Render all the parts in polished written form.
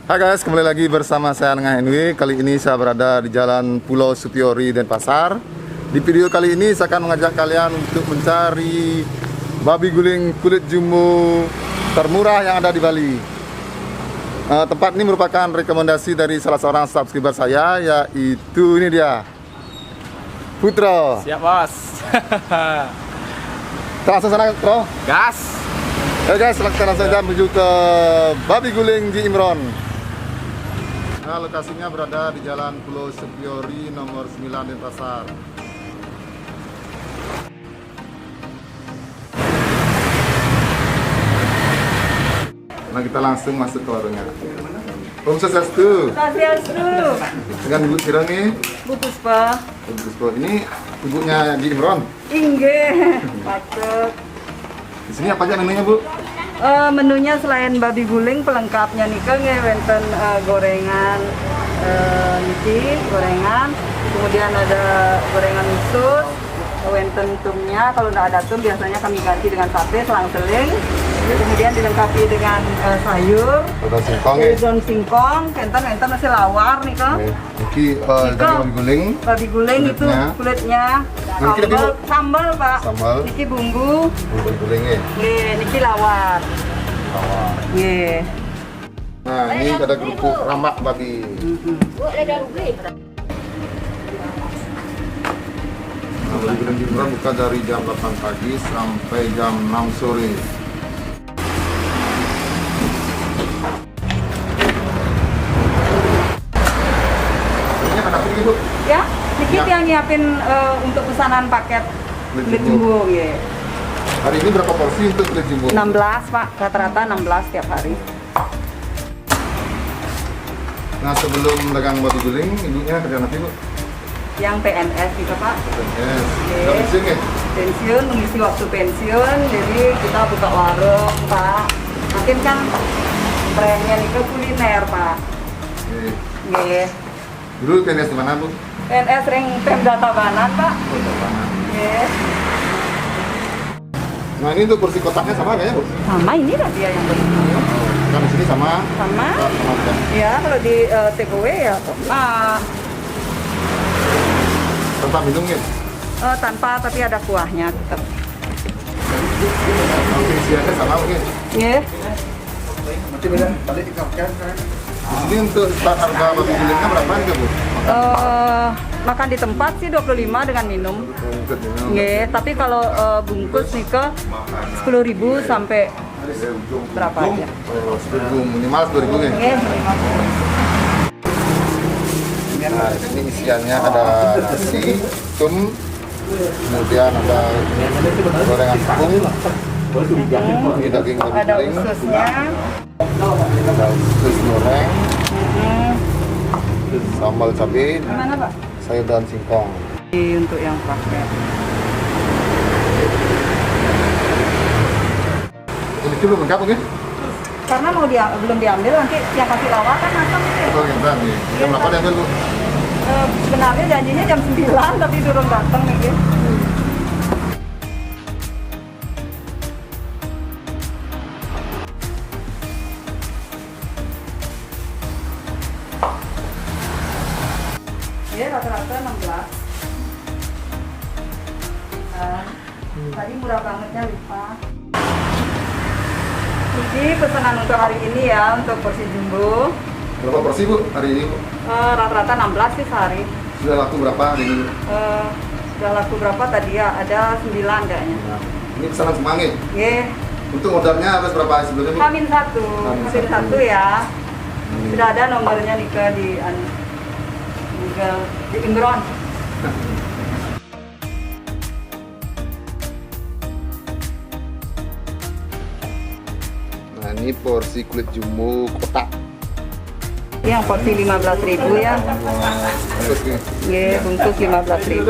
Hai guys, kembali lagi bersama saya Nengah Henry. Kali ini saya berada di Jalan Pulau Supiori, Denpasar. Di video kali ini saya akan mengajak kalian untuk mencari babi guling kulit jumbo termurah yang ada di Bali. Tempat ini merupakan rekomendasi dari salah seorang subscriber saya, yaitu ini dia, Putra. Siap bos. Kita langsung sana, Bro. Gas. Oke guys, kita langsung saja menuju ke babi guling di Imron. Nah, lokasinya berada di Jalan Pulau Supiori nomor 9 Denpasar. Nah, kita langsung masuk ke warungnya. Om Swastiastu. Swastiastu. Dengan Ibu Kira nih. Bu Puspa. Ibu Puspa. Ini ibunya di Imron. Inggih, patut. Di sini apa aja menunya, Bu? Menunya selain babi guling, pelengkapnya nih kan wonten gorengan, niki gorengan, kemudian ada gorengan usus, wonten tumnya. Kalau nggak ada tum biasanya kami ganti dengan sate selang-seling. Kemudian dilengkapi dengan sayur, Daun singkong ya. daun singkong, enten nasi lawar nih kan. Niki babi guling. Babi guling itu kulitnya, Niki sambal Pak. Sambal. Niki bumbu. Babi gulingnya. Nggih, niki lawar. Nggih. Nah, ini ada kerupuk ramak babi. Nah, babi guling di Imron buka dari jam 8 pagi sampai jam 6 sore. Ini ada apa Bu? Ya, dikit yang nyiapin untuk pesanan paket kulit jumbo nggih. Hari ini berapa porsi untuk kulit jumbo? 16 Pak, rata-rata 16 tiap hari. Nah, sebelum dagang babi guling, ibunya kerja apa Bu? Yang PNS gitu Pak. Yes. Udah pensiun ya? Pensiun, mengisi waktu pensiun, jadi kita buka warung Pak. Makin kan trennya nih ke kuliner Pak. Oke. Nggih. Dulu PNS di mana Bu? PNS ring Pemda Tabanan Pak. Nggih. Nah, ini untuk porsi kotaknya sama nggak ya Bu? Sama ini lah dia yang beli. Kan di sini sama. Sama. Sama. Ya, kalau di take away ya Tanpa minum ya? tanpa, tapi ada kuahnya tetap. Oke, isiannya sama mungkin. Iya. Di sini untuk start harga babi gulingnya berapa nih Bu? Makan di tempat sih 25 dengan minum. Nggih, tapi kalau bungkus nih ke 10.000 sampai berapa aja? 10.000 minimal 10.000 ya? Nggih, 50. Nah, di sini isiannya ada nasi, tum, kemudian ada gorengan tepung, ini daging babi Ada guling, ususnya. ada usus goreng, sambal cabai, Gimana Pak? sayur daun singkong. Untuk yang paket. Ini belum lengkap mungkin? Karena mau belum diambil, nanti yang kasih lawar kan matang gitu. Betul yang tadi. Jam berapa diambil Bu? Sebenarnya janjinya jam 9 tapi durung datang nih. Ya rata-rata 16. Tadi murah bangetnya lupa. Ini pesanan untuk hari ini ya, untuk porsi jumbo. Berapa porsi Bu hari ini Bu? Rata-rata 16 sih sehari. Sudah laku berapa hari ini Bu? Sudah laku berapa tadi ya? Ada 9 kayaknya. Nah, ini pesanan semangat. Ye, Untuk ordernya harus berapa hari sebelumnya Bu? Hamin satu ya. Sudah ada nomornya nih ke di Imron. Nah, ini porsi kulit jumbo kotak. Yang porsi 15.000 ya. Terus nih. Ye, bungkus 15.000.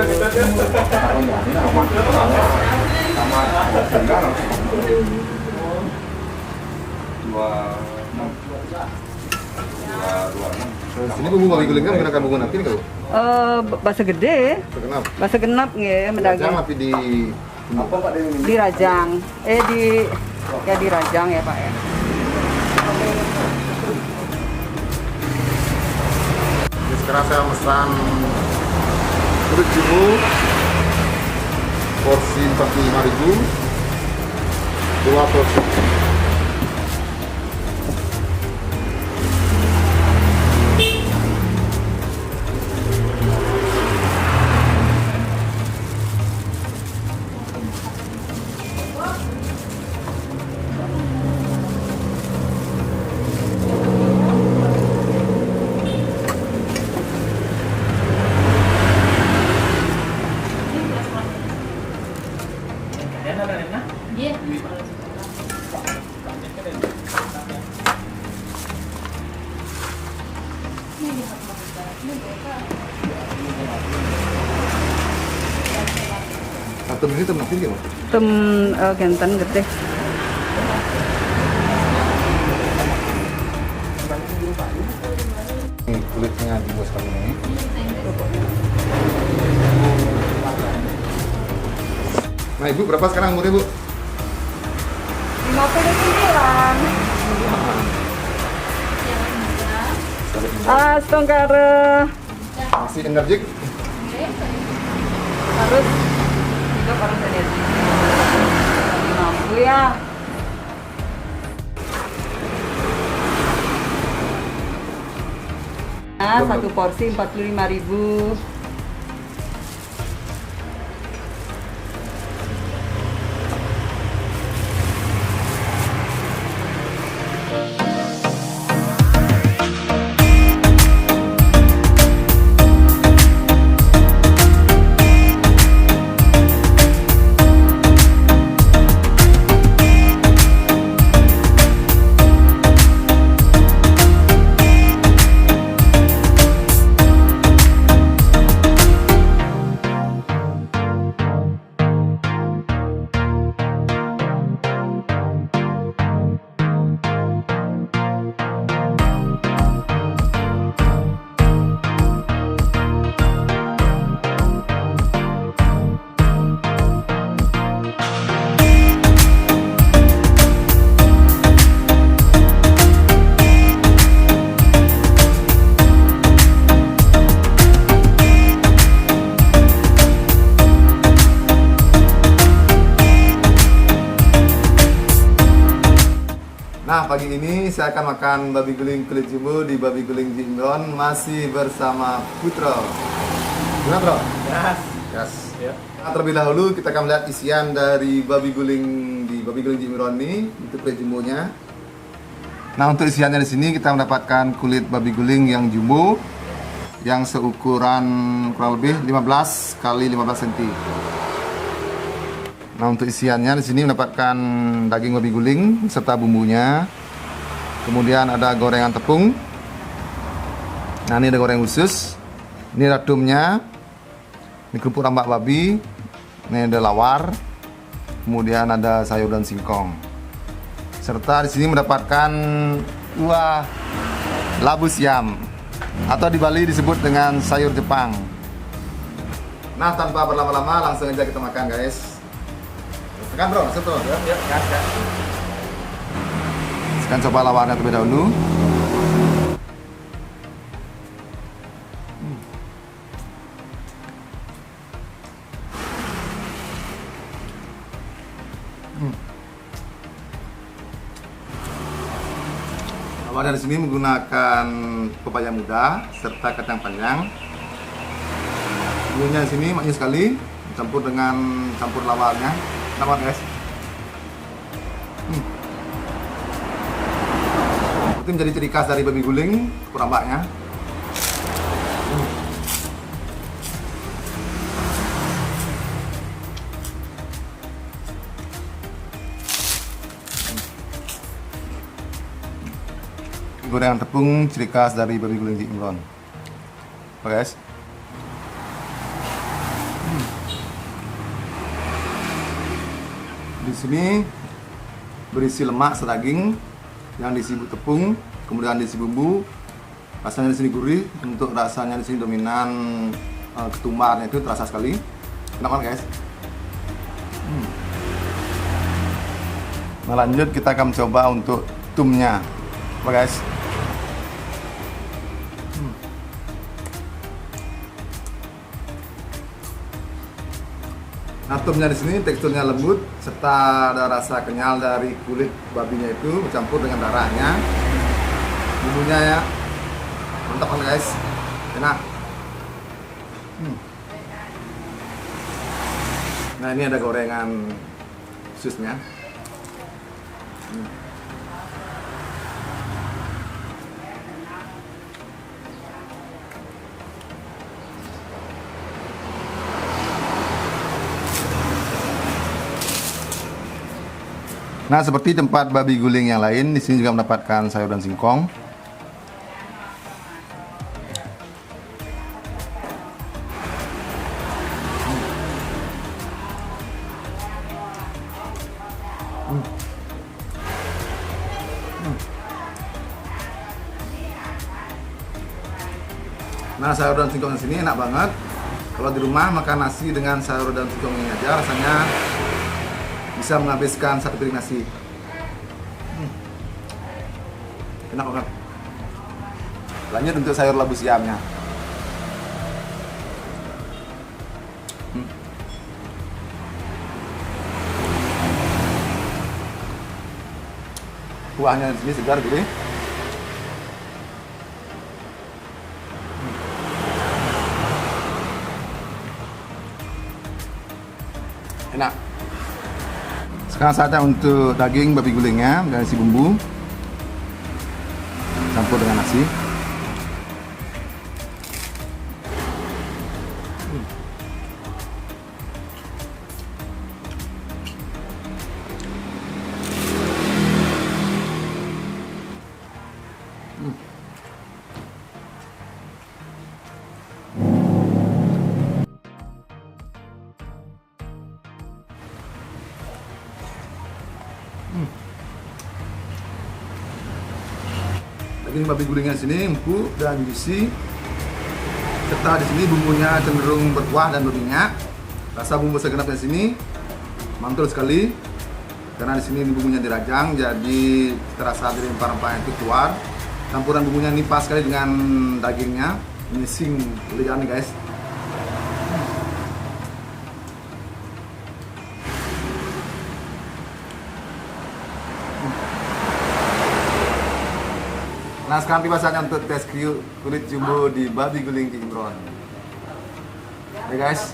Sini bumbu babi guling kan menggunakan bumbu napi nggak Bu? Basa gede, Terkenal. basa genap nggih Rajang mendagang tapi di di Rajang. Di Rajang ya Pak ya. Sekarang saya pesan kulit jumbo porsi 45.000, 2 porsi. Tem ini tem nanti gimana? Tem genten gede. Ini kulitnya dibuat sekali ini. Nah ibu berapa sekarang umurnya bu? 59. Setengkar Masih energik. harus hidup orang tadi. Mampu ya. Nah, satu porsi 45.000. Nah pagi ini saya akan makan babi guling kulit jumbo di Babi Guling Ji Imron, masih bersama Putra. Gimana Bro? Yes. Ya. Nah, terlebih dahulu kita akan melihat isian dari babi guling di Babi Guling Ji Imron ini, itu kulit jumbonya. Nah untuk isiannya di sini kita mendapatkan kulit babi guling yang jumbo, yang seukuran kurang lebih 15 kali 15 cm. Nah untuk isiannya di sini mendapatkan daging babi guling serta bumbunya. Kemudian ada gorengan tepung. Nah ini ada goreng khusus. Ini ada tumnya. Ini kerupuk rambak babi. Ini ada lawar. Kemudian ada sayur dan singkong. Serta di sini mendapatkan kuah labu siam atau di Bali disebut dengan sayur Jepang. Nah tanpa berlama-lama langsung aja kita makan guys. Kan bro, satu. Ya. Sekarang coba lawarnya terlebih dahulu. Lawarnya di sini menggunakan pepaya muda serta kacang panjang. Bumbunya di sini manis sekali, campur dengan campur lawarnya. Lawar guys. Itu menjadi ciri khas dari babi guling, kurambaknya. Gorengan tepung ciri khas dari babi guling Ji Imron. Oke guys. Di sini berisi lemak sedaging yang diisi tepung, kemudian diisi bumbu. Rasanya di sini gurih, untuk rasanya di sini dominan ketumbarnya itu terasa sekali. Enak banget guys. Nah lanjut kita akan mencoba untuk tumnya, guys. Atumnya di sini teksturnya lembut serta ada rasa kenyal dari kulit babinya itu bercampur dengan darahnya. Bumbunya ya mantap kan guys, enak. Nah ini ada gorengan khususnya. Nah, seperti tempat babi guling yang lain, di sini juga mendapatkan sayur dan singkong. Nah, sayur dan singkong di sini enak banget. Kalau di rumah makan nasi dengan sayur dan singkong ini aja, rasanya bisa menghabiskan satu piring nasi. Enak banget. Lanjut untuk sayur labu siamnya. Kuahnya di sini segar gede. Enak. Sekarang saatnya untuk daging babi gulingnya dan isi bumbu campur dengan nasi. Daging babi gulingnya di sini empuk dan juicy. Serta di sini bumbunya cenderung berkuah dan berminyak. Rasa bumbu segenapnya di sini mantul sekali. Karena di sini bumbunya dirajang, jadi terasa dari rempah-rempah itu keluar. Campuran bumbunya ini pas sekali dengan dagingnya, finishing lidah nih guys. Nah, sekarang tiba saatnya untuk tes kulit jumbo di babi guling King Imron. Ya guys.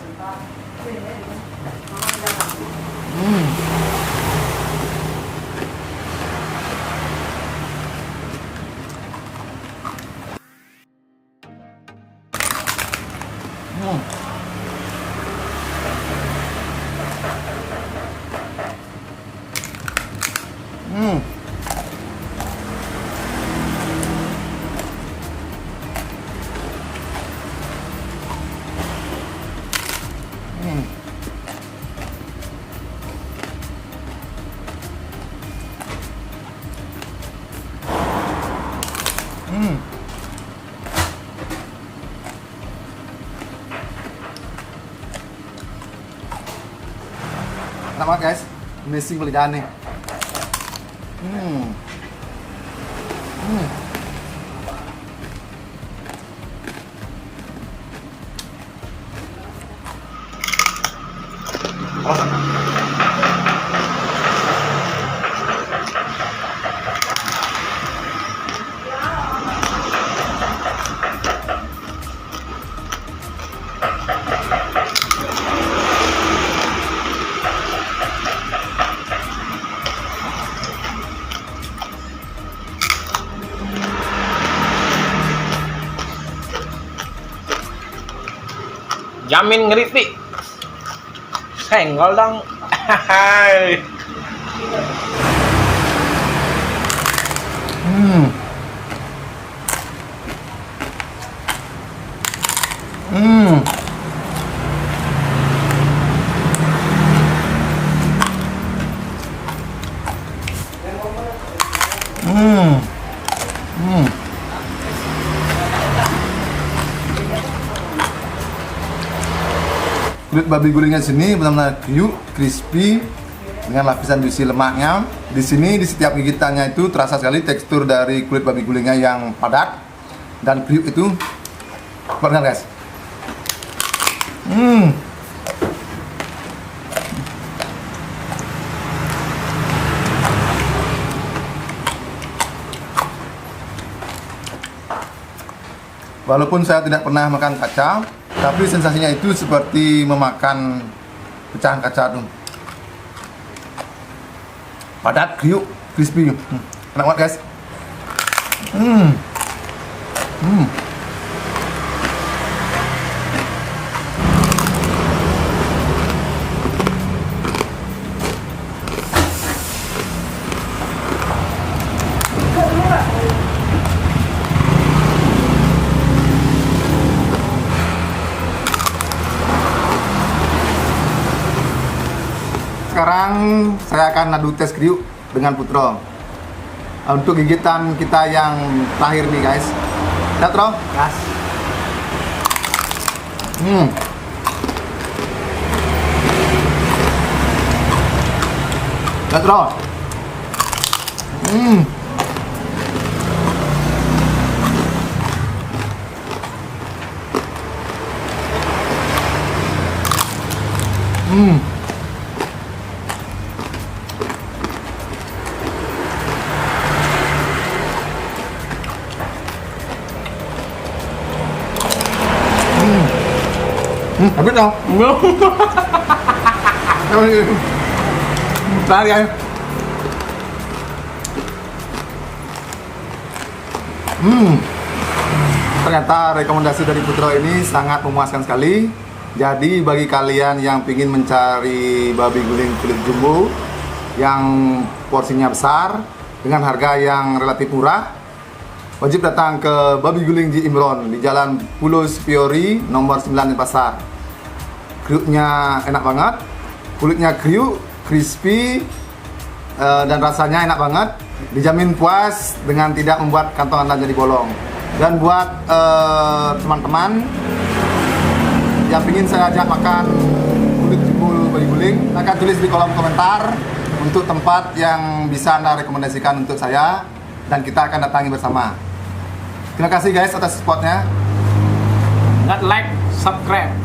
Enak banget guys, amazing lidah nih. Jamin ngeritik. Senggol dong. Kulit babi gulingnya sini benar-benar kriuk, crispy dengan lapisan juicy lemaknya. Di sini di setiap gigitannya itu terasa sekali tekstur dari kulit babi gulingnya yang padat dan kriuk itu. Benar guys. Walaupun saya tidak pernah makan kaca, tapi sensasinya itu seperti memakan pecahan kaca tuh. Padat, kriuk, crispy. Enak banget guys. Sekarang saya akan adu tes kriuk dengan Putro untuk gigitan kita yang terakhir nih guys. Lihat Tro? Gas. Lihat Tro? Habis dong. Tahan guys. Ternyata rekomendasi dari Putro ini sangat memuaskan sekali. Jadi bagi kalian yang ingin mencari babi guling kulit jumbo yang porsinya besar dengan harga yang relatif murah, wajib datang ke Babi Guling Ji Imron di Jalan Pulau Sepiori nomor 9 Denpasar. Kriuknya enak banget, kulitnya kriuk, crispy, dan rasanya enak banget. Dijamin puas dengan tidak membuat kantong Anda jadi bolong. Dan buat teman-teman yang ingin saya ajak makan kulit jumbo babi guling, akan tulis di kolom komentar untuk tempat yang bisa Anda rekomendasikan untuk saya, dan kita akan datangi bersama. Terima kasih guys atas supportnya. Ingat like, subscribe.